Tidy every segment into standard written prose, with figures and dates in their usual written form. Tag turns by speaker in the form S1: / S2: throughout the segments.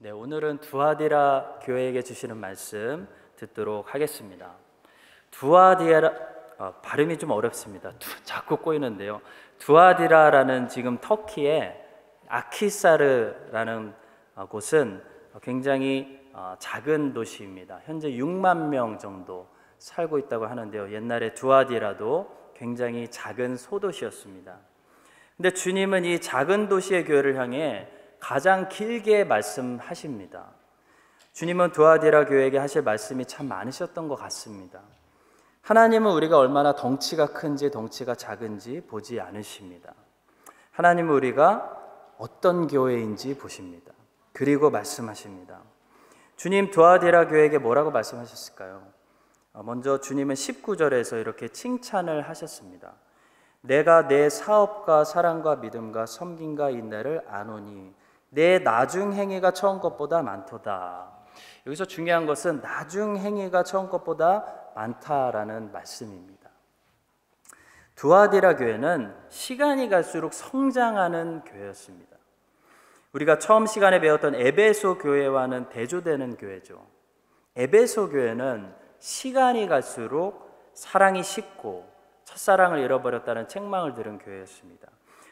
S1: 네, 오늘은 두아디라 교회에게 주시는 말씀 듣도록 하겠습니다. 두아디라, 발음이 좀 어렵습니다. 자꾸 꼬이는데요. 두아디라라는 지금 터키의 아키사르라는 곳은 굉장히 작은 도시입니다. 현재 6만 명 정도 살고 있다고 하는데요. 옛날에 두아디라도 굉장히 작은 소도시였습니다. 근데 주님은 이 작은 도시의 교회를 향해 가장 길게 말씀하십니다. 주님은 두아디라 교회에게 하실 말씀이 참 많으셨던 것 같습니다. 하나님은 우리가 얼마나 덩치가 큰지 덩치가 작은지 보지 않으십니다. 하나님은 우리가 어떤 교회인지 보십니다. 그리고 말씀하십니다. 주님 두아디라 교회에게 뭐라고 말씀하셨을까요? 먼저 주님은 19절에서 이렇게 칭찬을 하셨습니다. 내가 내 사업과 사랑과 믿음과 섬김과 인내를 아노니 내 나중 행위가 처음 것보다 많도다. 여기서 중요한 것은 나중 행위가 처음 것보다 많다라는 말씀입니다. 두아디라 교회는 시간이 갈수록 성장하는 교회였습니다. 우리가 처음 시간에 배웠던 에베소 교회와는 대조되는 교회죠. 에베소 교회는 시간이 갈수록 사랑이 식고 첫사랑을 잃어버렸다는 책망을 들은 교회였습니다.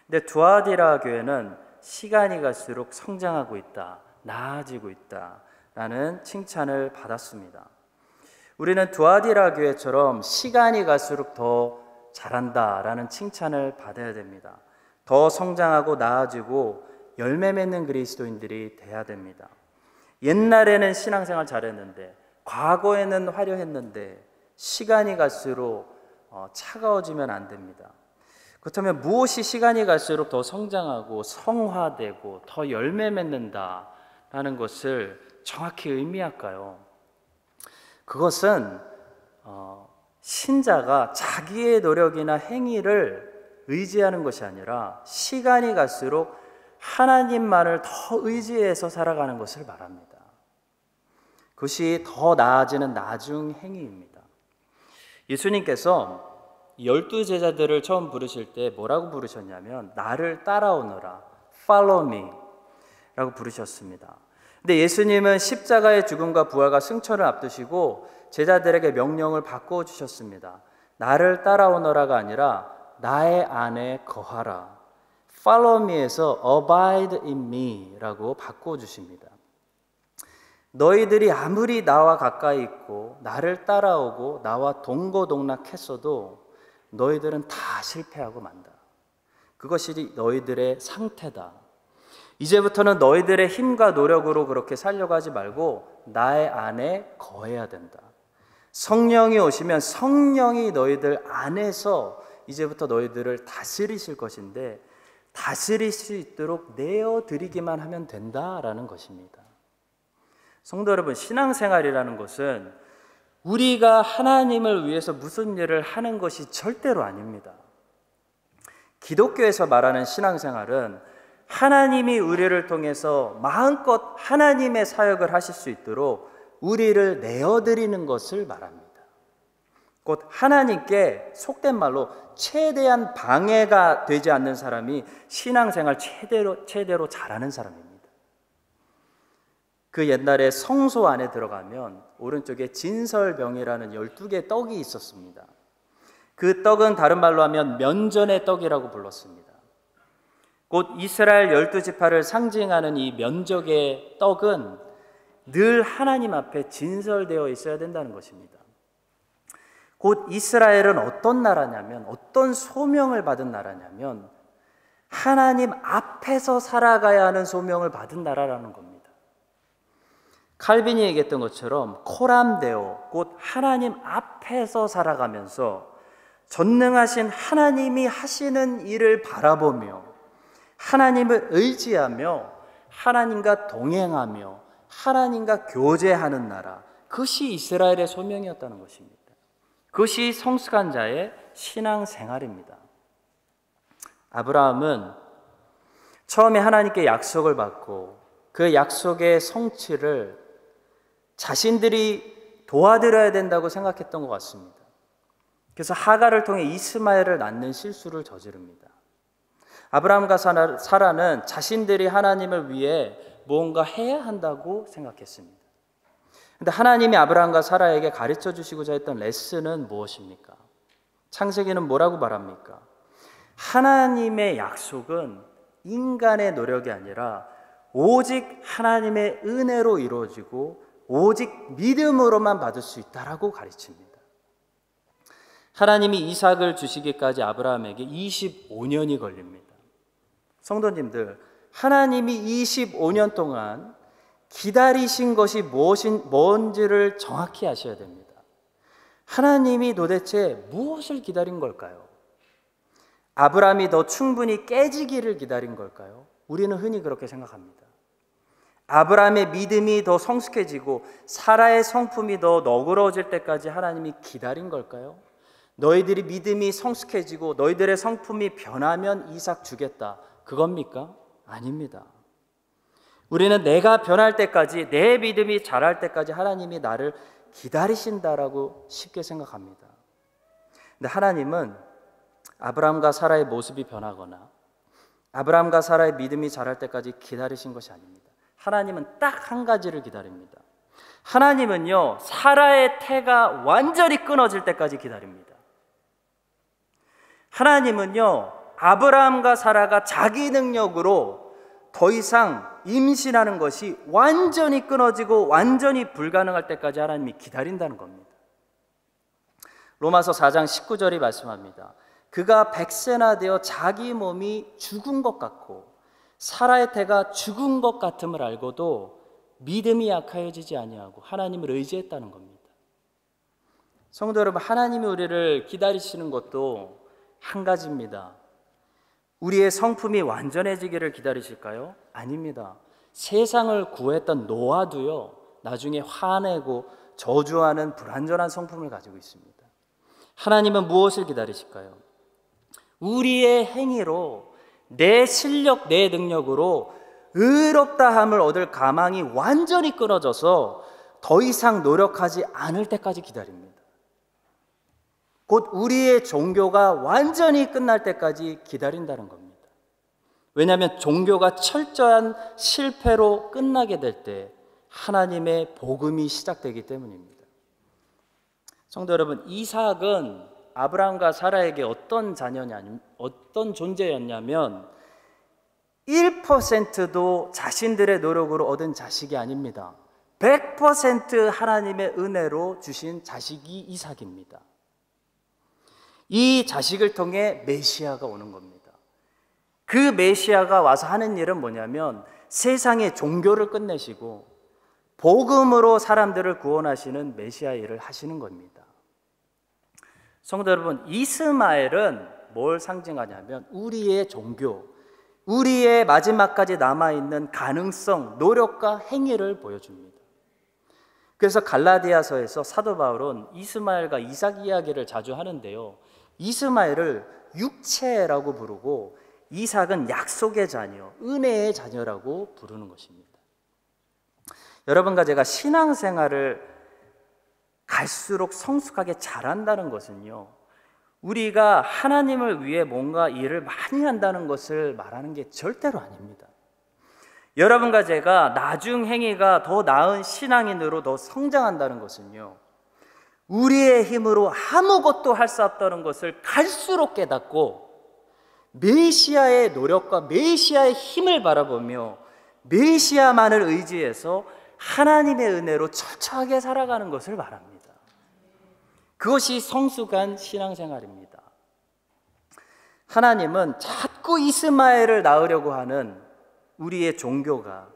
S1: 근데 두아디라 교회는 시간이 갈수록 성장하고 있다, 나아지고 있다라는 칭찬을 받았습니다. 우리는 두아디라 교회처럼 시간이 갈수록 더 잘한다라는 칭찬을 받아야 됩니다. 더 성장하고 나아지고 열매 맺는 그리스도인들이 돼야 됩니다. 옛날에는 신앙생활 잘했는데, 과거에는 화려했는데 시간이 갈수록 차가워지면 안 됩니다. 그렇다면 무엇이 시간이 갈수록 더 성장하고 성화되고 더 열매 맺는다라는 것을 정확히 의미할까요? 그것은 신자가 자기의 노력이나 행위를 의지하는 것이 아니라 시간이 갈수록 하나님만을 더 의지해서 살아가는 것을 말합니다. 그것이 더 나아지는 나중 행위입니다. 예수님께서 12제자들을 처음 부르실 때 뭐라고 부르셨냐면 나를 따라오너라, follow me 라고 부르셨습니다. 근데 예수님은 십자가의 죽음과 부활과 승천을 앞두시고 제자들에게 명령을 바꿔 주셨습니다. 나를 따라오너라가 아니라 나의 안에 거하라, follow me에서 abide in me 라고 바꿔 주십니다. 너희들이 아무리 나와 가까이 있고 나를 따라오고 나와 동고동락했어도 너희들은 다 실패하고 만다. 그것이 너희들의 상태다. 이제부터는 너희들의 힘과 노력으로 그렇게 살려고 하지 말고 나의 안에 거해야 된다. 성령이 오시면 성령이 너희들 안에서 이제부터 너희들을 다스리실 것인데 다스릴 수 있도록 내어드리기만 하면 된다라는 것입니다. 성도 여러분, 신앙생활이라는 것은 우리가 하나님을 위해서 무슨 일을 하는 것이 절대로 아닙니다. 기독교에서 말하는 신앙생활은 하나님이 우리를 통해서 마음껏 하나님의 사역을 하실 수 있도록 우리를 내어드리는 것을 말합니다. 곧 하나님께 속된 말로 최대한 방해가 되지 않는 사람이 신앙생활 최대로 잘하는 사람입니다. 그 옛날에 성소 안에 들어가면 오른쪽에 진설병이라는 12개의 떡이 있었습니다. 그 떡은 다른 말로 하면 면전의 떡이라고 불렀습니다. 곧 이스라엘 12지파를 상징하는 이 면적의 떡은 늘 하나님 앞에 진설되어 있어야 된다는 것입니다. 곧 이스라엘은 어떤 나라냐면, 어떤 소명을 받은 나라냐면 하나님 앞에서 살아가야 하는 소명을 받은 나라라는 겁니다. 칼빈이 얘기했던 것처럼 코람데오, 곧 하나님 앞에서 살아가면서 전능하신 하나님이 하시는 일을 바라보며 하나님을 의지하며 하나님과 동행하며 하나님과 교제하는 나라, 그것이 이스라엘의 소명이었다는 것입니다. 그것이 성숙한 자의 신앙생활입니다. 아브라함은 처음에 하나님께 약속을 받고 그 약속의 성취를 자신들이 도와드려야 된다고 생각했던 것 같습니다. 그래서 하갈을 통해 이스마엘을 낳는 실수를 저지릅니다. 아브라함과 사라는 자신들이 하나님을 위해 무언가 해야 한다고 생각했습니다. 근데 하나님이 아브라함과 사라에게 가르쳐 주시고자 했던 레슨은 무엇입니까? 창세기는 뭐라고 말합니까? 하나님의 약속은 인간의 노력이 아니라 오직 하나님의 은혜로 이루어지고 오직 믿음으로만 받을 수 있다라고 가르칩니다. 하나님이 이삭을 주시기까지 아브라함에게 25년이 걸립니다. 성도님들, 하나님이 25년 동안 기다리신 것이 뭔지를 정확히 아셔야 됩니다. 하나님이 도대체 무엇을 기다린 걸까요? 아브라함이 더 충분히 깨지기를 기다린 걸까요? 우리는 흔히 그렇게 생각합니다. 아브라함의 믿음이 더 성숙해지고 사라의 성품이 더 너그러워질 때까지 하나님이 기다린 걸까요? 너희들이 믿음이 성숙해지고 너희들의 성품이 변하면 이삭 주겠다, 그겁니까? 아닙니다. 우리는 내가 변할 때까지, 내 믿음이 자랄 때까지 하나님이 나를 기다리신다라고 쉽게 생각합니다. 근데 하나님은 아브라함과 사라의 모습이 변하거나 아브라함과 사라의 믿음이 자랄 때까지 기다리신 것이 아닙니다. 하나님은 딱 한 가지를 기다립니다. 하나님은요, 사라의 태가 완전히 끊어질 때까지 기다립니다. 하나님은요, 아브라함과 사라가 자기 능력으로 더 이상 임신하는 것이 완전히 끊어지고 완전히 불가능할 때까지 하나님이 기다린다는 겁니다. 로마서 4장 19절이 말씀합니다. 그가 100세나 되어 자기 몸이 죽은 것 같고 사라의 태가 죽은 것 같음을 알고도 믿음이 약하여지지 아니하고 하나님을 의지했다는 겁니다. 성도 여러분, 하나님이 우리를 기다리시는 것도 한 가지입니다. 우리의 성품이 완전해지기를 기다리실까요? 아닙니다. 세상을 구했던 노아도요, 나중에 화내고 저주하는 불완전한 성품을 가지고 있습니다. 하나님은 무엇을 기다리실까요? 우리의 행위로, 내 실력, 내 능력으로 의롭다함을 얻을 가망이 완전히 끊어져서 더 이상 노력하지 않을 때까지 기다립니다. 곧 우리의 종교가 완전히 끝날 때까지 기다린다는 겁니다. 왜냐하면 종교가 철저한 실패로 끝나게 될 때 하나님의 복음이 시작되기 때문입니다. 성도 여러분, 이삭은 아브라함과 사라에게 어떤 존재였냐면 1%도 자신들의 노력으로 얻은 자식이 아닙니다. 100% 하나님의 은혜로 주신 자식이 이삭입니다. 이 자식을 통해 메시아가 오는 겁니다. 그 메시아가 와서 하는 일은 뭐냐면 세상의 종교를 끝내시고 복음으로 사람들을 구원하시는 메시아 일을 하시는 겁니다. 성도 여러분, 이스마엘은 뭘 상징하냐면 우리의 종교, 우리의 마지막까지 남아있는 가능성, 노력과 행위를 보여줍니다. 그래서 갈라디아서에서 사도 바울은 이스마엘과 이삭 이야기를 자주 하는데요, 이스마엘을 육체라고 부르고 이삭은 약속의 자녀, 은혜의 자녀라고 부르는 것입니다. 여러분과 제가 신앙생활을 갈수록 성숙하게 잘한다는 것은요, 우리가 하나님을 위해 뭔가 일을 많이 한다는 것을 말하는 게 절대로 아닙니다. 여러분과 제가 나중 행위가 더 나은 신앙인으로 더 성장한다는 것은요, 우리의 힘으로 아무것도 할 수 없다는 것을 갈수록 깨닫고 메시아의 노력과 메시아의 힘을 바라보며 메시아만을 의지해서 하나님의 은혜로 철저하게 살아가는 것을 말합니다. 그것이 성숙한 신앙생활입니다. 하나님은 자꾸 이스마엘을 낳으려고 하는 우리의 종교가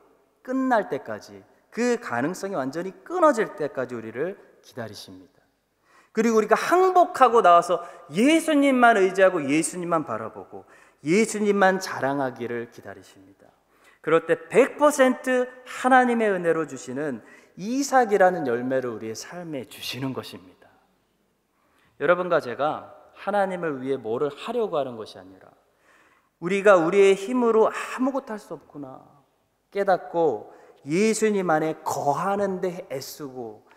S1: 끝날 때까지, 그 가능성이 완전히 끊어질 때까지 우리를 기다리십니다. 그리고 우리가 항복하고 나와서 예수님만 의지하고 예수님만 바라보고 예수님만 자랑하기를 기다리십니다. 그럴 때 100% 하나님의 은혜로 주시는 이삭이라는 열매를 우리의 삶에 주시는 것입니다. 여러분과 제가 하나님을 위해 뭐를 하려고 하는 것이 아니라 우리가 우리의 힘으로 아무것도 할 수 없구나 깨닫고 예수님 안에 거하는 데 애쓰고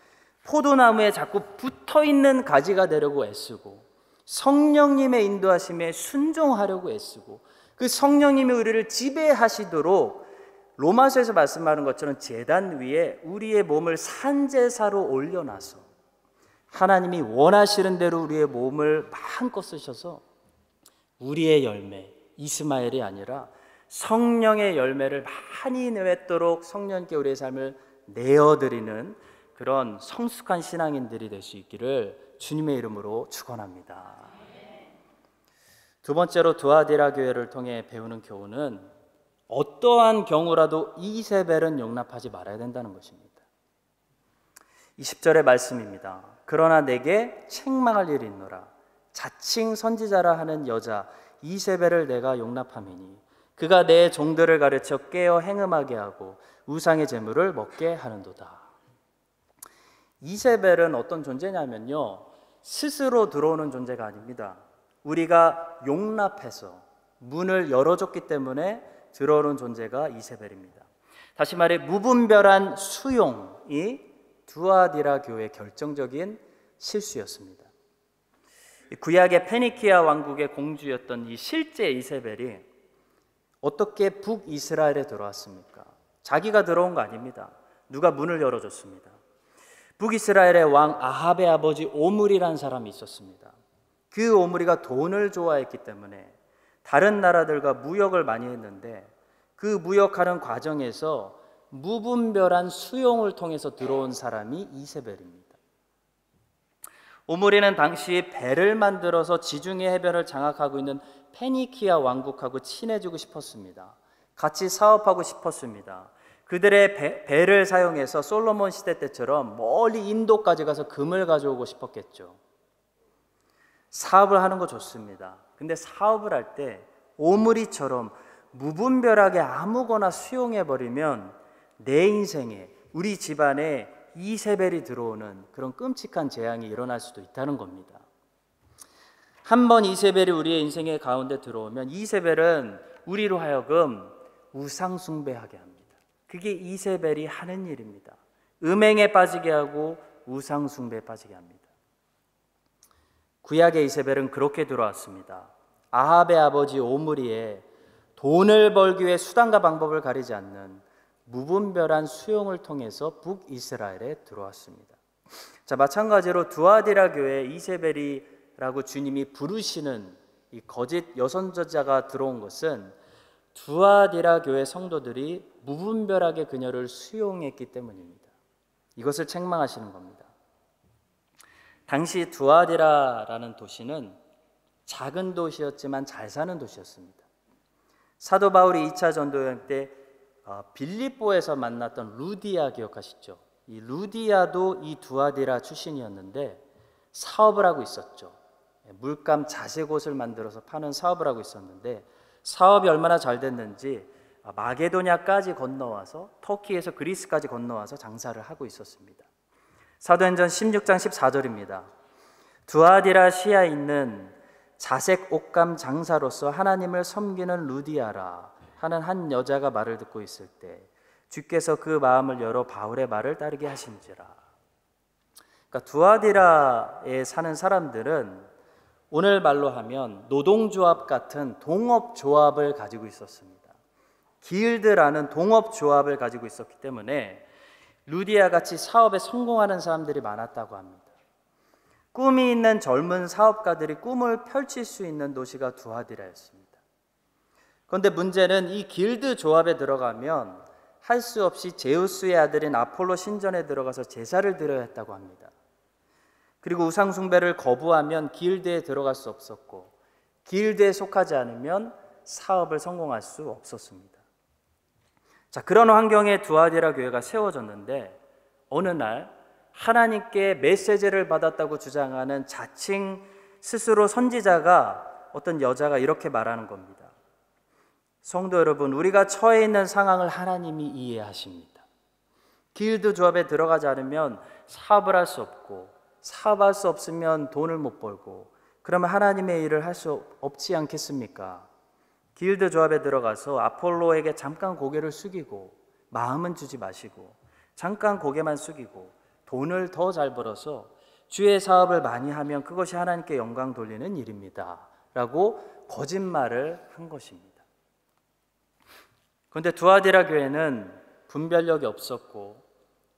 S1: 포도나무에 자꾸 붙어있는 가지가 되려고 애쓰고 성령님의 인도하심에 순종하려고 애쓰고 그 성령님이 우리를 지배하시도록 로마서에서 말씀하는 것처럼 제단 위에 우리의 몸을 산제사로 올려놔서 하나님이 원하시는 대로 우리의 몸을 마음껏 쓰셔서 우리의 열매, 이스마엘이 아니라 성령의 열매를 많이 맺도록 성령께 우리의 삶을 내어드리는 그런 성숙한 신앙인들이 될 수 있기를 주님의 이름으로 축원합니다. 두 번째로 두아디라 교회를 통해 배우는 교훈은 어떠한 경우라도 이세벨은 용납하지 말아야 된다는 것입니다. 20절의 말씀입니다. 그러나 내게 책망할 일이 있노라. 자칭 선지자라 하는 여자 이세벨을 내가 용납함이니 그가 내 종들을 가르쳐 깨어 행음하게 하고 우상의 제물을 먹게 하는도다. 이세벨은 어떤 존재냐면요, 스스로 들어오는 존재가 아닙니다. 우리가 용납해서 문을 열어줬기 때문에 들어오는 존재가 이세벨입니다. 다시 말해 무분별한 수용이 두아디라 교회의 결정적인 실수였습니다. 구약의 페니키아 왕국의 공주였던 이 실제 이세벨이 어떻게 북이스라엘에 들어왔습니까? 자기가 들어온 거 아닙니다. 누가 문을 열어줬습니다. 북이스라엘의 왕 아합의 아버지 오므리라는 사람이 있었습니다. 그 오므리가 돈을 좋아했기 때문에 다른 나라들과 무역을 많이 했는데 그 무역하는 과정에서 무분별한 수용을 통해서 들어온 사람이 이세벨입니다. 오므리는 당시 배를 만들어서 지중해 해변을 장악하고 있는 페니키아 왕국하고 친해지고 싶었습니다. 같이 사업하고 싶었습니다. 그들의 배를 사용해서 솔로몬 시대 때처럼 멀리 인도까지 가서 금을 가져오고 싶었겠죠. 사업을 하는 거 좋습니다. 근데 사업을 할 때 오므리처럼 무분별하게 아무거나 수용해버리면 내 인생에, 우리 집안에 이세벨이 들어오는 그런 끔찍한 재앙이 일어날 수도 있다는 겁니다. 한번 이세벨이 우리의 인생의 가운데 들어오면 이세벨은 우리로 하여금 우상 숭배하게 합니다. 그게 이세벨이 하는 일입니다. 음행에 빠지게 하고 우상 숭배에 빠지게 합니다. 구약의 이세벨은 그렇게 들어왔습니다. 아합의 아버지 오므리의 돈을 벌기 위해 수단과 방법을 가리지 않는 무분별한 수용을 통해서 북이스라엘에 들어왔습니다. 자, 마찬가지로 두아디라 교회에 이세벨이라고 주님이 부르시는 이 거짓 여선저자가 들어온 것은 두아디라 교회 성도들이 무분별하게 그녀를 수용했기 때문입니다. 이것을 책망하시는 겁니다. 당시 두아디라라는 도시는 작은 도시였지만 잘 사는 도시였습니다. 사도 바울이 2차 전도여행 때 빌립보에서 만났던 루디아 기억하시죠? 이 루디아도 이 두아디라 출신이었는데 사업을 하고 있었죠. 물감 자색옷을 만들어서 파는 사업을 하고 있었는데 사업이 얼마나 잘 됐는지 마게도냐까지 건너와서 터키에서 그리스까지 건너와서 장사를 하고 있었습니다. 사도행전 16장 14절입니다. 두아디라 시야에 있는 자색 옷감 장사로서 하나님을 섬기는 루디아라 하는 한 여자가 말을 듣고 있을 때 주께서 그 마음을 열어 바울의 말을 따르게 하신지라. 그러니까 두아디라에 사는 사람들은 오늘 말로 하면 노동조합 같은 동업조합을 가지고 있었습니다. 길드라는 동업조합을 가지고 있었기 때문에 루디아 같이 사업에 성공하는 사람들이 많았다고 합니다. 꿈이 있는 젊은 사업가들이 꿈을 펼칠 수 있는 도시가 두아디라였습니다. 그런데 문제는 이 길드 조합에 들어가면 할 수 없이 제우스의 아들인 아폴로 신전에 들어가서 제사를 드려야 했다고 합니다. 그리고 우상 숭배를 거부하면 길드에 들어갈 수 없었고 길드에 속하지 않으면 사업을 성공할 수 없었습니다. 자, 그런 환경에 두아디라 교회가 세워졌는데 어느 날 하나님께 메시지를 받았다고 주장하는 자칭 스스로 선지자가 어떤 여자가 이렇게 말하는 겁니다. 성도 여러분, 우리가 처해 있는 상황을 하나님이 이해하십니다. 길드 조합에 들어가지 않으면 사업을 할 수 없고 사업할 수 없으면 돈을 못 벌고 그러면 하나님의 일을 할 수 없지 않겠습니까? 길드 조합에 들어가서 아폴로에게 잠깐 고개를 숙이고 마음은 주지 마시고 잠깐 고개만 숙이고 돈을 더 잘 벌어서 주의 사업을 많이 하면 그것이 하나님께 영광 돌리는 일입니다 라고 거짓말을 한 것입니다. 그런데 두아디라 교회는 분별력이 없었고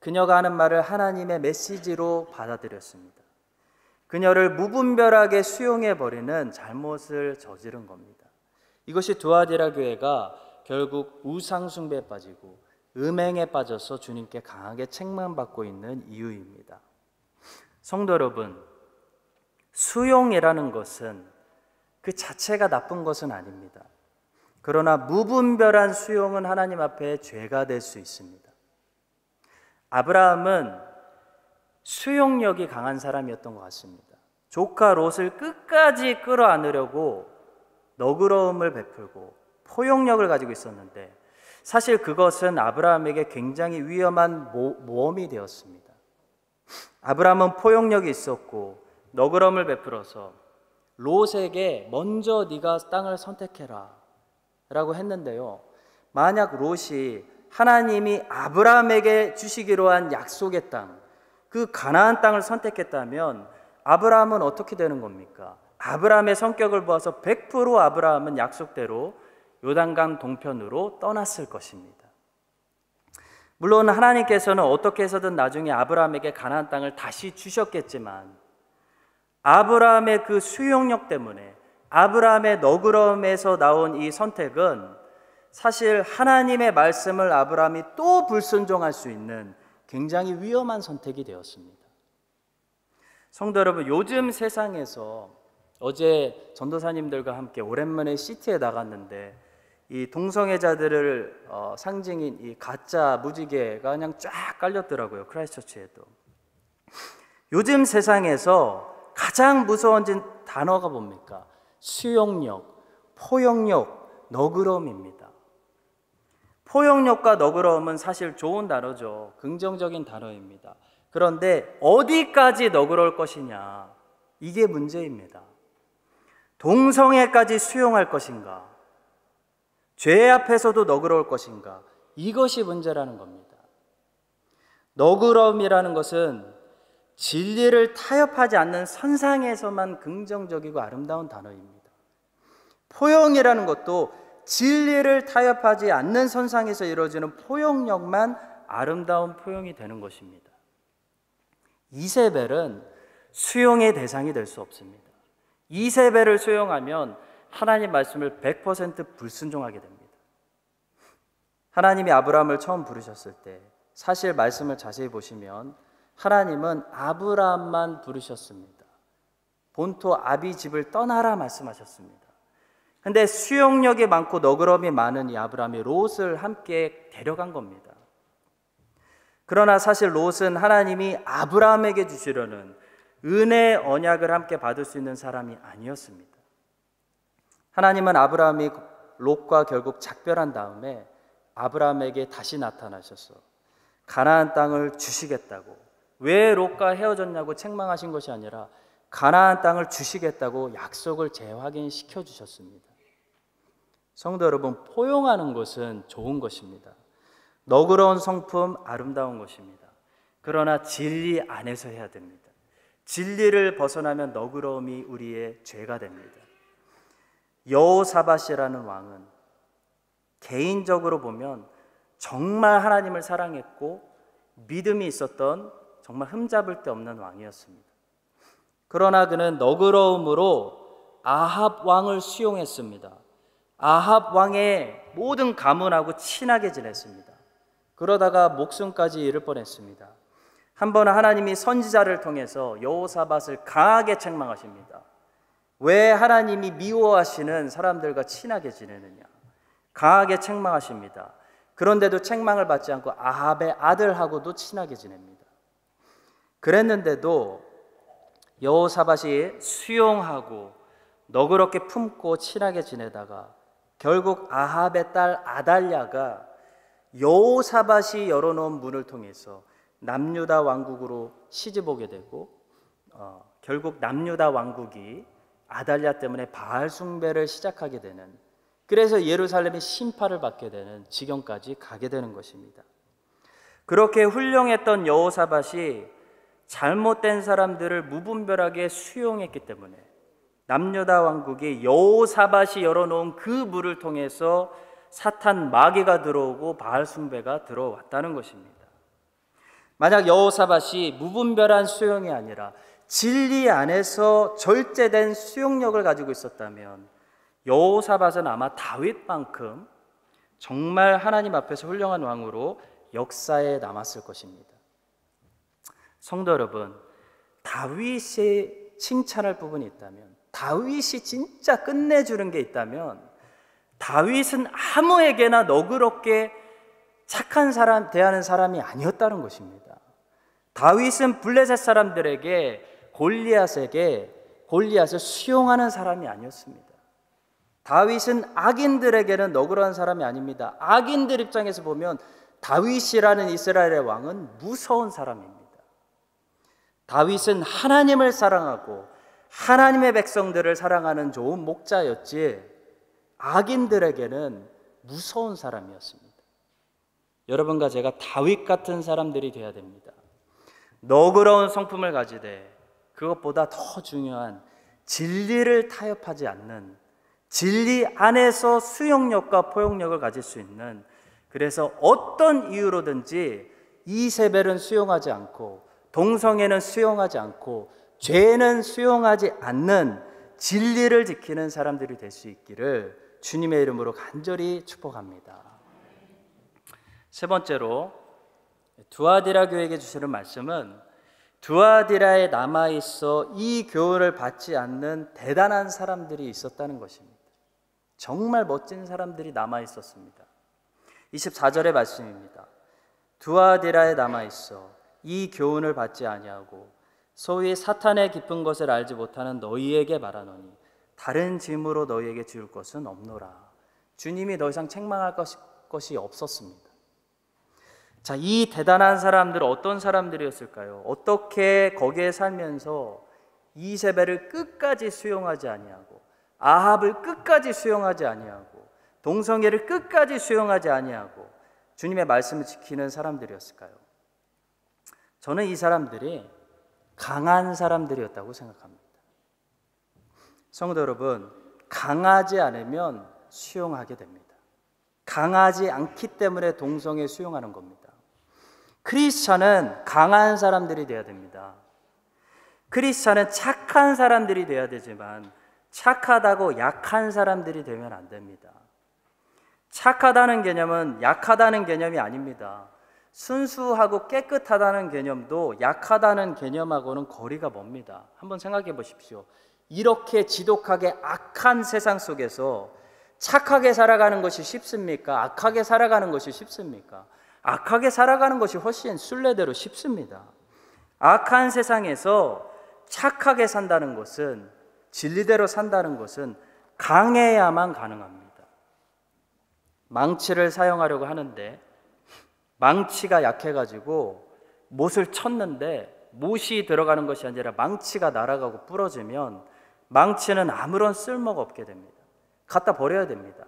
S1: 그녀가 하는 말을 하나님의 메시지로 받아들였습니다. 그녀를 무분별하게 수용해버리는 잘못을 저지른 겁니다. 이것이 두아디라 교회가 결국 우상숭배에 빠지고 음행에 빠져서 주님께 강하게 책망받고 있는 이유입니다. 성도 여러분, 수용이라는 것은 그 자체가 나쁜 것은 아닙니다. 그러나 무분별한 수용은 하나님 앞에 죄가 될 수 있습니다. 아브라함은 수용력이 강한 사람이었던 것 같습니다. 조카 롯을 끝까지 끌어안으려고 너그러움을 베풀고 포용력을 가지고 있었는데 사실 그것은 아브라함에게 굉장히 위험한 모험이 되었습니다. 아브라함은 포용력이 있었고 너그러움을 베풀어서 롯에게 먼저 네가 땅을 선택해라 라고 했는데요, 만약 롯이 하나님이 아브라함에게 주시기로 한 약속의 땅, 그 가나안 땅을 선택했다면 아브라함은 어떻게 되는 겁니까? 아브라함의 성격을 보아서 100% 아브라함은 약속대로 요단강 동편으로 떠났을 것입니다. 물론 하나님께서는 어떻게 해서든 나중에 아브라함에게 가나안 땅을 다시 주셨겠지만 아브라함의 그 수용력 때문에, 아브라함의 너그러움에서 나온 이 선택은 사실 하나님의 말씀을 아브라함이 또 불순종할 수 있는 굉장히 위험한 선택이 되었습니다. 성도 여러분, 요즘 세상에서 어제 전도사님들과 함께 오랜만에 시티에 나갔는데 이 동성애자들을 상징인 이 가짜 무지개가 그냥 쫙 깔렸더라고요. 크라이스트처치에도. 요즘 세상에서 가장 무서운 단어가 뭡니까? 수용력, 포용력, 너그러움입니다. 포용력과 너그러움은 사실 좋은 단어죠. 긍정적인 단어입니다. 그런데 어디까지 너그러울 것이냐, 이게 문제입니다. 동성애까지 수용할 것인가? 죄 앞에서도 너그러울 것인가? 이것이 문제라는 겁니다. 너그러움이라는 것은 진리를 타협하지 않는 선상에서만 긍정적이고 아름다운 단어입니다. 포용이라는 것도 진리를 타협하지 않는 선상에서 이루어지는 포용력만 아름다운 포용이 되는 것입니다. 이세벨은 수용의 대상이 될 수 없습니다. 이세벨을 수용하면 하나님 말씀을 100% 불순종하게 됩니다. 하나님이 아브라함을 처음 부르셨을 때 사실 말씀을 자세히 보시면 하나님은 아브라함만 부르셨습니다. 본토 아비 집을 떠나라 말씀하셨습니다. 근데 수용력이 많고 너그러움이 많은 이 아브라함이 롯을 함께 데려간 겁니다. 그러나 사실 롯은 하나님이 아브라함에게 주시려는 은혜 언약을 함께 받을 수 있는 사람이 아니었습니다. 하나님은 아브라함이 롯과 결국 작별한 다음에 아브라함에게 다시 나타나셔서 가나안 땅을 주시겠다고, 왜 롯과 헤어졌냐고 책망하신 것이 아니라 가나안 땅을 주시겠다고 약속을 재확인시켜 주셨습니다. 성도 여러분, 포용하는 것은 좋은 것입니다. 너그러운 성품 아름다운 것입니다. 그러나 진리 안에서 해야 됩니다. 진리를 벗어나면 너그러움이 우리의 죄가 됩니다. 여호사밧이라는 왕은 개인적으로 보면 정말 하나님을 사랑했고 믿음이 있었던 정말 흠잡을 데 없는 왕이었습니다. 그러나 그는 너그러움으로 아합 왕을 수용했습니다. 아합 왕의 모든 가문하고 친하게 지냈습니다. 그러다가 목숨까지 잃을 뻔했습니다. 한 번은 하나님이 선지자를 통해서 여호사밧을 강하게 책망하십니다. 왜 하나님이 미워하시는 사람들과 친하게 지내느냐, 강하게 책망하십니다. 그런데도 책망을 받지 않고 아합의 아들하고도 친하게 지냅니다. 그랬는데도 여호사밧이 수용하고 너그럽게 품고 친하게 지내다가 결국 아합의 딸 아달랴가 여호사밧이 열어놓은 문을 통해서 남유다 왕국으로 시집오게 되고 결국 남유다 왕국이 아달랴 때문에 바알 숭배를 시작하게 되는, 그래서 예루살렘이 심판을 받게 되는 지경까지 가게 되는 것입니다. 그렇게 훌륭했던 여호사밧이 잘못된 사람들을 무분별하게 수용했기 때문에 남유다 왕국이 여호사밧이 열어놓은 그 문을 통해서 사탄 마귀가 들어오고 바알 숭배가 들어왔다는 것입니다. 만약 여호사밧이 무분별한 수용이 아니라 진리 안에서 절제된 수용력을 가지고 있었다면 여호사밧은 아마 다윗만큼 정말 하나님 앞에서 훌륭한 왕으로 역사에 남았을 것입니다. 성도 여러분, 다윗이 칭찬할 부분이 있다면, 다윗이 진짜 끝내주는 게 있다면, 다윗은 아무에게나 너그럽게 착한 사람 대하는 사람이 아니었다는 것입니다. 다윗은 블레셋 사람들에게 골리앗을 수용하는 사람이 아니었습니다. 다윗은 악인들에게는 너그러운 사람이 아닙니다. 악인들 입장에서 보면 다윗이라는 이스라엘의 왕은 무서운 사람입니다. 다윗은 하나님을 사랑하고 하나님의 백성들을 사랑하는 좋은 목자였지 악인들에게는 무서운 사람이었습니다. 여러분과 제가 다윗 같은 사람들이 되어야 됩니다. 너그러운 성품을 가지되 그것보다 더 중요한 진리를 타협하지 않는, 진리 안에서 수용력과 포용력을 가질 수 있는, 그래서 어떤 이유로든지 이세벨은 수용하지 않고 동성애는 수용하지 않고 죄는 수용하지 않는 진리를 지키는 사람들이 될 수 있기를 주님의 이름으로 간절히 축복합니다. 세 번째로 두아디라 교회에게 주시는 말씀은 두아디라에 남아있어 이 교훈을 받지 않는 대단한 사람들이 있었다는 것입니다. 정말 멋진 사람들이 남아있었습니다. 24절의 말씀입니다. 두아디라에 남아있어 이 교훈을 받지 아니하고 소위 사탄의 깊은 것을 알지 못하는 너희에게 말하노니 다른 짐으로 너희에게 지울 것은 없노라. 주님이 더 이상 책망할 것이 없었습니다. 자, 이 대단한 사람들은 어떤 사람들이었을까요? 어떻게 거기에 살면서 이세벨을 끝까지 수용하지 아니하고 아합을 끝까지 수용하지 아니하고 동성애를 끝까지 수용하지 아니하고 주님의 말씀을 지키는 사람들이었을까요? 저는 이 사람들이 강한 사람들이었다고 생각합니다. 성도 여러분, 강하지 않으면 수용하게 됩니다. 강하지 않기 때문에 동성애 수용하는 겁니다. 크리스찬은 강한 사람들이 되어야 됩니다. 크리스찬은 착한 사람들이 되어야 되지만 착하다고 약한 사람들이 되면 안 됩니다. 착하다는 개념은 약하다는 개념이 아닙니다. 순수하고 깨끗하다는 개념도 약하다는 개념하고는 거리가 멉니다. 한번 생각해 보십시오. 이렇게 지독하게 악한 세상 속에서 착하게 살아가는 것이 쉽습니까? 악하게 살아가는 것이 쉽습니까? 악하게 살아가는 것이 훨씬 순례대로 쉽습니다. 악한 세상에서 착하게 산다는 것은, 진리대로 산다는 것은 강해야만 가능합니다. 망치를 사용하려고 하는데 망치가 약해가지고 못을 쳤는데 못이 들어가는 것이 아니라 망치가 날아가고 부러지면 망치는 아무런 쓸모가 없게 됩니다. 갖다 버려야 됩니다.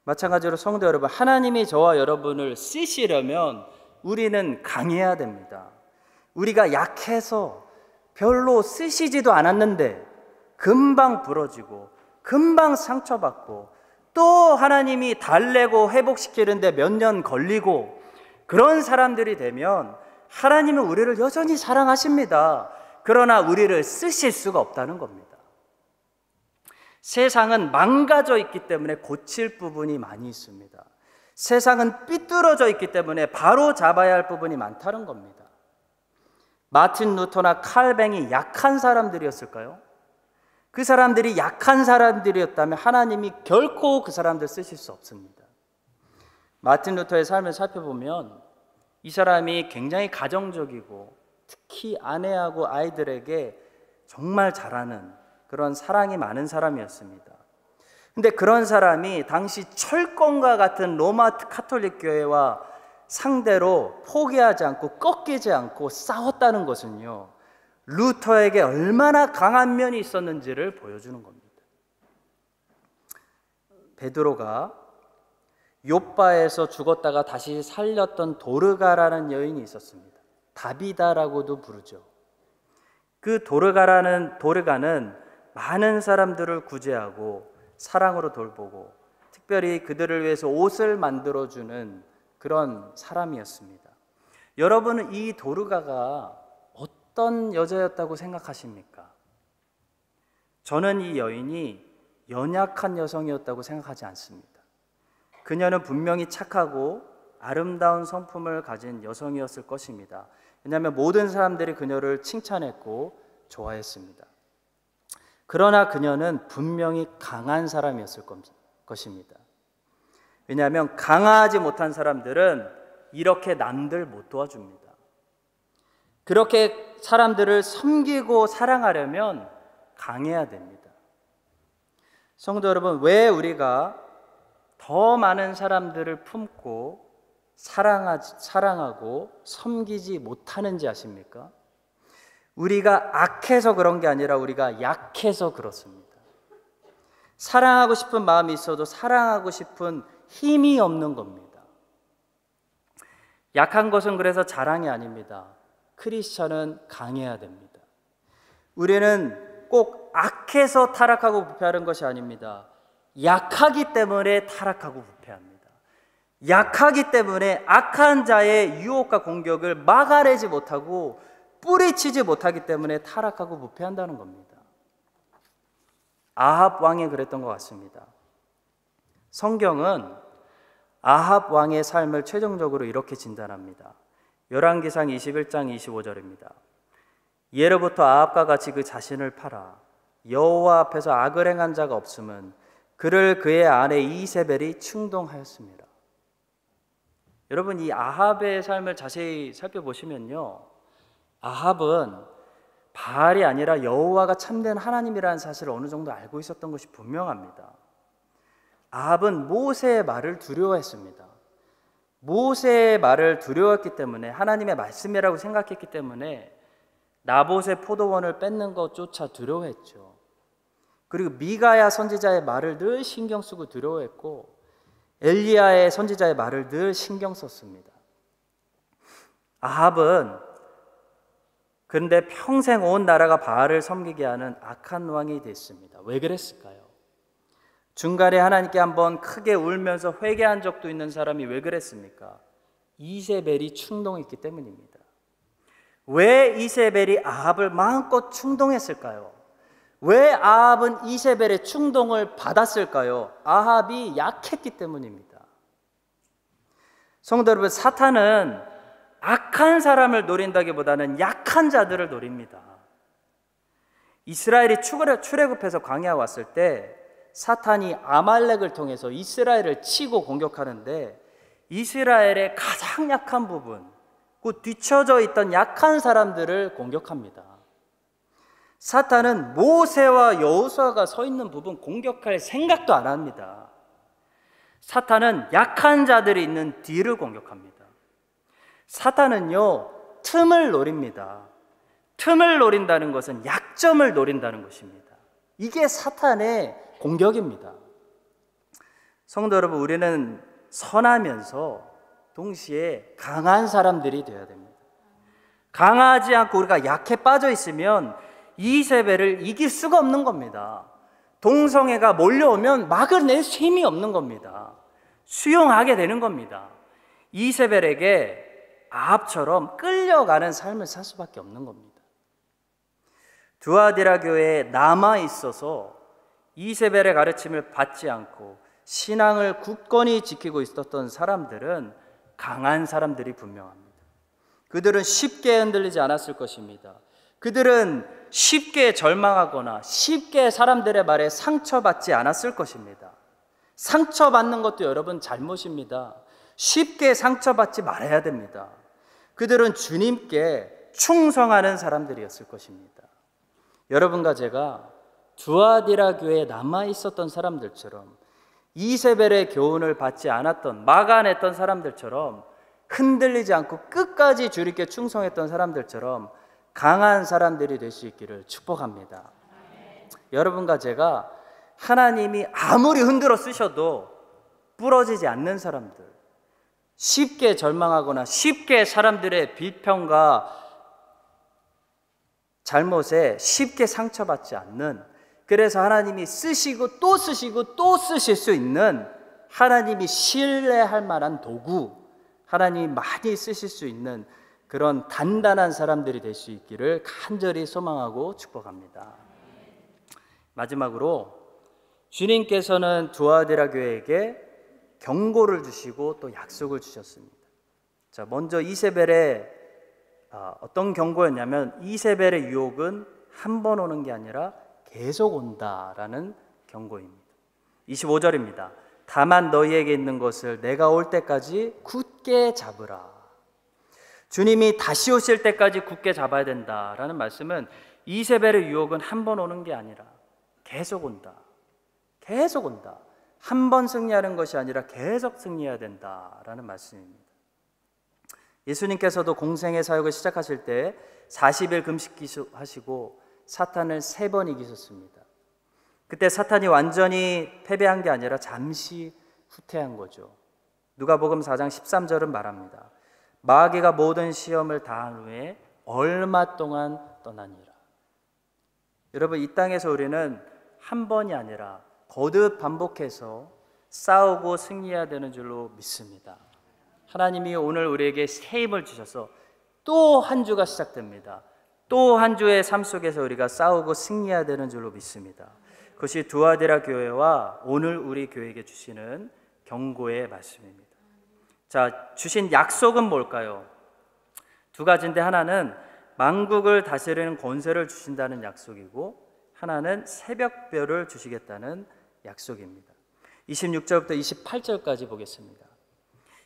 S1: 마찬가지로 성도 여러분, 하나님이 저와 여러분을 쓰시려면 우리는 강해야 됩니다. 우리가 약해서 별로 쓰시지도 않았는데 금방 부러지고 금방 상처받고 또 하나님이 달래고 회복시키는데 몇 년 걸리고 그런 사람들이 되면 하나님은 우리를 여전히 사랑하십니다. 그러나 우리를 쓰실 수가 없다는 겁니다. 세상은 망가져 있기 때문에 고칠 부분이 많이 있습니다. 세상은 삐뚤어져 있기 때문에 바로 잡아야 할 부분이 많다는 겁니다. 마틴 루터나 칼뱅이 약한 사람들이었을까요? 그 사람들이 약한 사람들이었다면 하나님이 결코 그 사람들 쓰실 수 없습니다. 마틴 루터의 삶을 살펴보면 이 사람이 굉장히 가정적이고 특히 아내하고 아이들에게 정말 잘하는 그런 사랑이 많은 사람이었습니다. 근데 그런 사람이 당시 철권과 같은 로마 카톨릭 교회와 상대로 포기하지 않고 꺾이지 않고 싸웠다는 것은요, 루터에게 얼마나 강한 면이 있었는지를 보여주는 겁니다. 베드로가 욥바에서 죽었다가 다시 살렸던 도르가라는 여인이 있었습니다. 다비다라고도 부르죠. 그 도르가는 많은 사람들을 구제하고 사랑으로 돌보고 특별히 그들을 위해서 옷을 만들어주는 그런 사람이었습니다. 여러분은 이 도르가가 어떤 여자였다고 생각하십니까? 저는 이 여인이 연약한 여성이었다고 생각하지 않습니다. 그녀는 분명히 착하고 아름다운 성품을 가진 여성이었을 것입니다. 왜냐하면 모든 사람들이 그녀를 칭찬했고 좋아했습니다. 그러나 그녀는 분명히 강한 사람이었을 것입니다. 왜냐하면 강하지 못한 사람들은 이렇게 남들 못 도와줍니다. 그렇게 사람들을 섬기고 사랑하려면 강해야 됩니다. 성도 여러분, 왜 우리가 더 많은 사람들을 품고 사랑하고 섬기지 못하는지 아십니까? 우리가 악해서 그런 게 아니라 우리가 약해서 그렇습니다. 사랑하고 싶은 마음이 있어도 사랑하고 싶은 힘이 없는 겁니다. 약한 것은 그래서 자랑이 아닙니다. 크리스천은 강해야 됩니다. 우리는 꼭 악해서 타락하고 부패하는 것이 아닙니다. 약하기 때문에 타락하고 부패합니다. 약하기 때문에 악한 자의 유혹과 공격을 막아내지 못하고 뿌리치지 못하기 때문에 타락하고 부패한다는 겁니다. 아합 왕이 그랬던 것 같습니다. 성경은 아합 왕의 삶을 최종적으로 이렇게 진단합니다. 열왕기상 21장 25절입니다. 예로부터 아합과 같이 그 자신을 팔아 여호와 앞에서 악을 행한 자가 없음은 그를 그의 아내 이세벨이 충동하였습니다. 여러분, 이 아합의 삶을 자세히 살펴보시면요, 아합은 바알이 아니라 여호와가 참된 하나님이라는 사실을 어느 정도 알고 있었던 것이 분명합니다. 아합은 모세의 말을 두려워했습니다. 모세의 말을 두려워했기 때문에, 하나님의 말씀이라고 생각했기 때문에 나봇의 포도원을 뺏는 것조차 두려워했죠. 그리고 미가야 선지자의 말을 늘 신경 쓰고 두려워했고, 엘리야의 선지자의 말을 늘 신경 썼습니다. 아합은 그런데 평생 온 나라가 바알을 섬기게 하는 악한 왕이 됐습니다. 왜 그랬을까요? 중간에 하나님께 한번 크게 울면서 회개한 적도 있는 사람이 왜 그랬습니까? 이세벨이 충동했기 때문입니다. 왜 이세벨이 아합을 마음껏 충동했을까요? 왜 아합은 이세벨의 충동을 받았을까요? 아합이 약했기 때문입니다. 성도 여러분, 사탄은 악한 사람을 노린다기보다는 약한 자들을 노립니다. 이스라엘이 출애굽해서 광야에 왔을 때 사탄이 아말렉을 통해서 이스라엘을 치고 공격하는데, 이스라엘의 가장 약한 부분, 그 뒤처져 있던 약한 사람들을 공격합니다. 사탄은 모세와 여호수아가 서 있는 부분 공격할 생각도 안 합니다. 사탄은 약한 자들이 있는 뒤를 공격합니다. 사탄은요, 틈을 노립니다. 틈을 노린다는 것은 약점을 노린다는 것입니다. 이게 사탄의 공격입니다. 성도 여러분, 우리는 선하면서 동시에 강한 사람들이 되어야 됩니다. 강하지 않고 우리가 약해 빠져 있으면 이세벨을 이길 수가 없는 겁니다. 동성애가 몰려오면 막아낼 힘이 없는 겁니다. 수용하게 되는 겁니다. 이세벨에게 아합처럼 끌려가는 삶을 살 수밖에 없는 겁니다. 두아디라 교회에 남아 있어서 이세벨의 가르침을 받지 않고 신앙을 굳건히 지키고 있었던 사람들은 강한 사람들이 분명합니다. 그들은 쉽게 흔들리지 않았을 것입니다. 그들은 쉽게 절망하거나 쉽게 사람들의 말에 상처받지 않았을 것입니다. 상처받는 것도 여러분 잘못입니다. 쉽게 상처받지 말아야 됩니다. 그들은 주님께 충성하는 사람들이었을 것입니다. 여러분과 제가 두아디라 교회에 남아 있었던 사람들처럼, 이세벨의 교훈을 받지 않았던, 막아냈던 사람들처럼, 흔들리지 않고 끝까지 주님께 충성했던 사람들처럼 강한 사람들이 될 수 있기를 축복합니다. 여러분과 제가 하나님이 아무리 흔들어 쓰셔도 부러지지 않는 사람들, 쉽게 절망하거나 쉽게 사람들의 비평과 잘못에 쉽게 상처받지 않는, 그래서 하나님이 쓰시고 또 쓰시고 또 쓰실 수 있는 하나님이 신뢰할 만한 도구, 하나님이 많이 쓰실 수 있는 그런 단단한 사람들이 될 수 있기를 간절히 소망하고 축복합니다. 마지막으로 주님께서는 두아디라 교회에게 경고를 주시고 또 약속을 주셨습니다. 자, 먼저 이세벨의 어떤 경고였냐면, 이세벨의 유혹은 한 번 오는 게 아니라 계속 온다라는 경고입니다. 25절입니다. 다만 너희에게 있는 것을 내가 올 때까지 굳게 잡으라. 주님이 다시 오실 때까지 굳게 잡아야 된다라는 말씀은, 이세벨의 유혹은 한 번 오는 게 아니라 계속 온다. 계속 온다. 한 번 승리하는 것이 아니라 계속 승리해야 된다라는 말씀입니다. 예수님께서도 공생의 사역을 시작하실 때 40일 금식하시고 사탄을 3번 이기셨습니다. 그때 사탄이 완전히 패배한 게 아니라 잠시 후퇴한 거죠. 누가복음 4장 13절은 말합니다. 마귀가 모든 시험을 다한 후에 얼마 동안 떠나니라. 여러분, 이 땅에서 우리는 한 번이 아니라 거듭 반복해서 싸우고 승리해야 되는 줄로 믿습니다. 하나님이 오늘 우리에게 새 힘을 주셔서 또 한 주가 시작됩니다. 또 한 주의 삶 속에서 우리가 싸우고 승리해야 되는 줄로 믿습니다. 그것이 두아디라 교회와 오늘 우리 교회에게 주시는 경고의 말씀입니다. 자, 주신 약속은 뭘까요? 두 가지인데, 하나는 만국을 다스리는 권세를 주신다는 약속이고, 하나는 새벽별을 주시겠다는 약속입니다. 26절부터 28절까지 보겠습니다.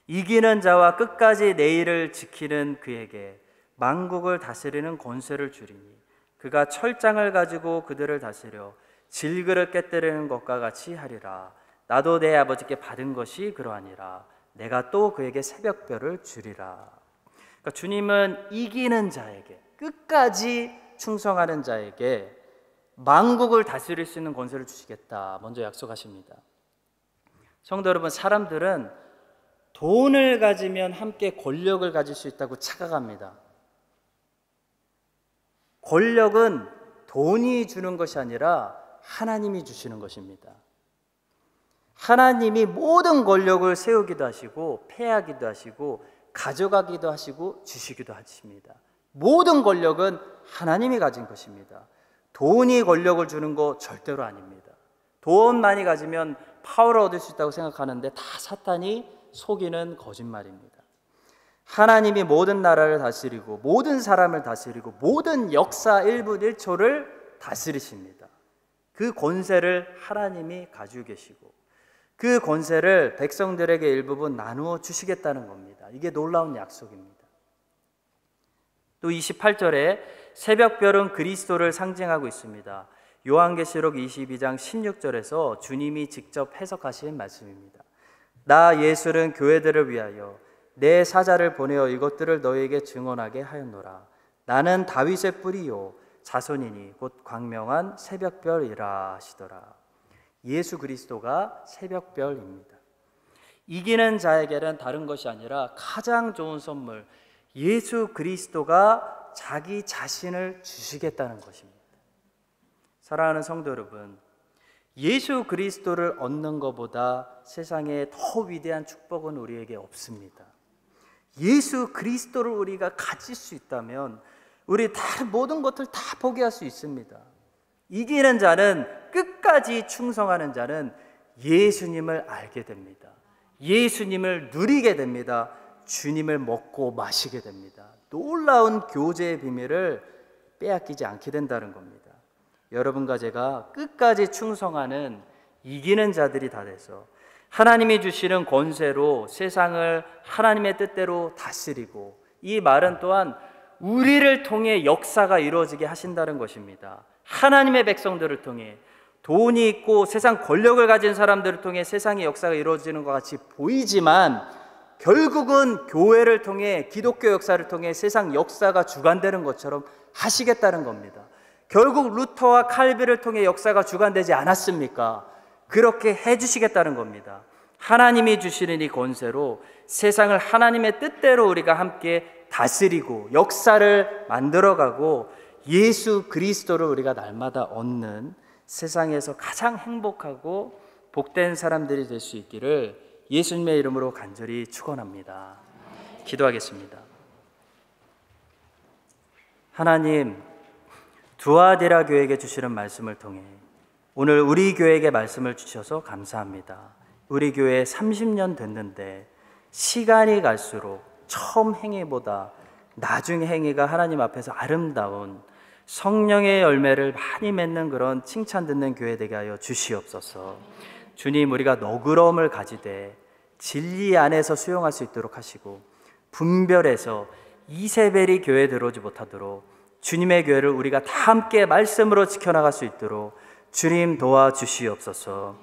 S1: 이기는 자와 끝까지 내일을 지키는 그에게 만국을 다스리는 권세를 주리니 그가 철장을 가지고 그들을 다스려 질그릇 깨뜨리는 것과 같이 하리라. 나도 내 아버지께 받은 것이 그러하니라. 내가 또 그에게 새벽별을 주리라. 그러니까 주님은 이기는 자에게, 끝까지 충성하는 자에게 만국을 다스릴 수 있는 권세를 주시겠다 먼저 약속하십니다. 성도 여러분, 사람들은 돈을 가지면 함께 권력을 가질 수 있다고 착각합니다. 권력은 돈이 주는 것이 아니라 하나님이 주시는 것입니다. 하나님이 모든 권력을 세우기도 하시고 패하기도 하시고 가져가기도 하시고 주시기도 하십니다. 모든 권력은 하나님이 가진 것입니다. 돈이 권력을 주는 거 절대로 아닙니다. 돈 많이 가지면 파워를 얻을 수 있다고 생각하는데 다 사탄이 속이는 거짓말입니다. 하나님이 모든 나라를 다스리고 모든 사람을 다스리고 모든 역사 1분 1초를 다스리십니다. 그 권세를 하나님이 가지고 계시고 그 권세를 백성들에게 일부분 나누어 주시겠다는 겁니다. 이게 놀라운 약속입니다. 또 28절에 새벽별은 그리스도를 상징하고 있습니다. 요한계시록 22장 16절에서 주님이 직접 해석하신 말씀입니다. 나 예수는 교회들을 위하여 내 사자를 보내어 이것들을 너희에게 증언하게 하였노라. 나는 다윗의 뿌리요 자손이니 곧 광명한 새벽별이라 하시더라. 예수 그리스도가 새벽별입니다. 이기는 자에게는 다른 것이 아니라 가장 좋은 선물, 예수 그리스도가 자기 자신을 주시겠다는 것입니다. 사랑하는 성도 여러분, 예수 그리스도를 얻는 것보다 세상에 더 위대한 축복은 우리에게 없습니다. 예수 그리스도를 우리가 가질 수 있다면 우리 다른 모든 것을 다 포기할 수 있습니다. 이기는 자는, 끝까지 충성하는 자는 예수님을 알게 됩니다. 예수님을 누리게 됩니다. 주님을 먹고 마시게 됩니다. 놀라운 교제의 비밀을 빼앗기지 않게 된다는 겁니다. 여러분과 제가 끝까지 충성하는 이기는 자들이 다 돼서 하나님이 주시는 권세로 세상을 하나님의 뜻대로 다스리고, 이 말은 또한 우리를 통해 역사가 이루어지게 하신다는 것입니다. 하나님의 백성들을 통해, 돈이 있고 세상 권력을 가진 사람들을 통해 세상의 역사가 이루어지는 것 같이 보이지만 결국은 교회를 통해, 기독교 역사를 통해 세상 역사가 주관되는 것처럼 하시겠다는 겁니다. 결국 루터와 칼빈을 통해 역사가 주관되지 않았습니까? 그렇게 해주시겠다는 겁니다. 하나님이 주시는 이 권세로 세상을 하나님의 뜻대로 우리가 함께 다스리고 역사를 만들어가고 예수 그리스도를 우리가 날마다 얻는 세상에서 가장 행복하고 복된 사람들이 될 수 있기를 예수님의 이름으로 간절히 축원합니다. 기도하겠습니다. 하나님, 두아데라 교회에게 주시는 말씀을 통해 오늘 우리 교회에게 말씀을 주셔서 감사합니다. 우리 교회 30년 됐는데 시간이 갈수록 처음 행위보다 나중 행위가 하나님 앞에서 아름다운 성령의 열매를 많이 맺는 그런 칭찬 듣는 교회 되게 하여 주시옵소서. 주님, 우리가 너그러움을 가지되 진리 안에서 수용할 수 있도록 하시고 분별해서 이세벨이 교회에 들어오지 못하도록 주님의 교회를 우리가 다 함께 말씀으로 지켜나갈 수 있도록 주님 도와주시옵소서.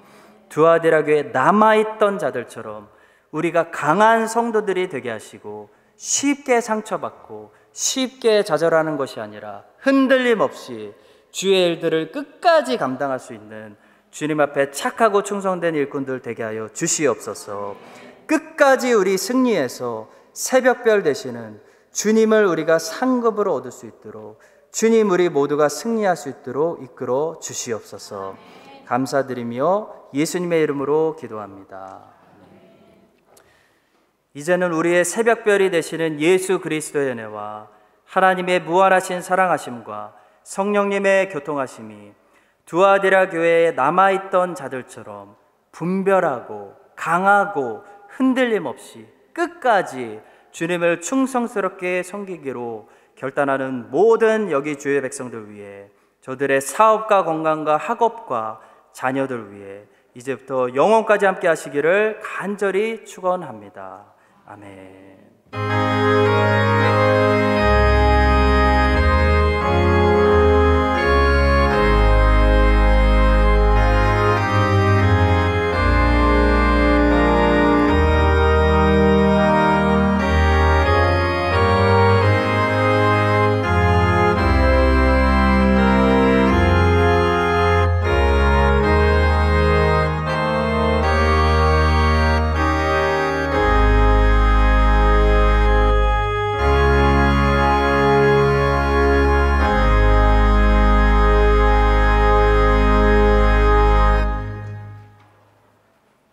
S1: 두아데라 교회에 남아있던 자들처럼 우리가 강한 성도들이 되게 하시고 쉽게 상처받고 쉽게 좌절하는 것이 아니라 흔들림 없이 주의 일들을 끝까지 감당할 수 있는 주님 앞에 착하고 충성된 일꾼들 되게 하여 주시옵소서. 끝까지 우리 승리해서 새벽별 되시는 주님을 우리가 상급으로 얻을 수 있도록 주님, 우리 모두가 승리할 수 있도록 이끌어 주시옵소서. 감사드리며 예수님의 이름으로 기도합니다. 이제는 우리의 새벽별이 되시는 예수 그리스도의 은혜와 하나님의 무한하신 사랑하심과 성령님의 교통하심이 두아데라 교회에 남아있던 자들처럼 분별하고 강하고 흔들림 없이 끝까지 주님을 충성스럽게 섬기기로 결단하는 모든 여기 주의 백성들 위해, 저들의 사업과 건강과 학업과 자녀들 위해 이제부터 영원까지 함께 하시기를 간절히 축원합니다. 아멘.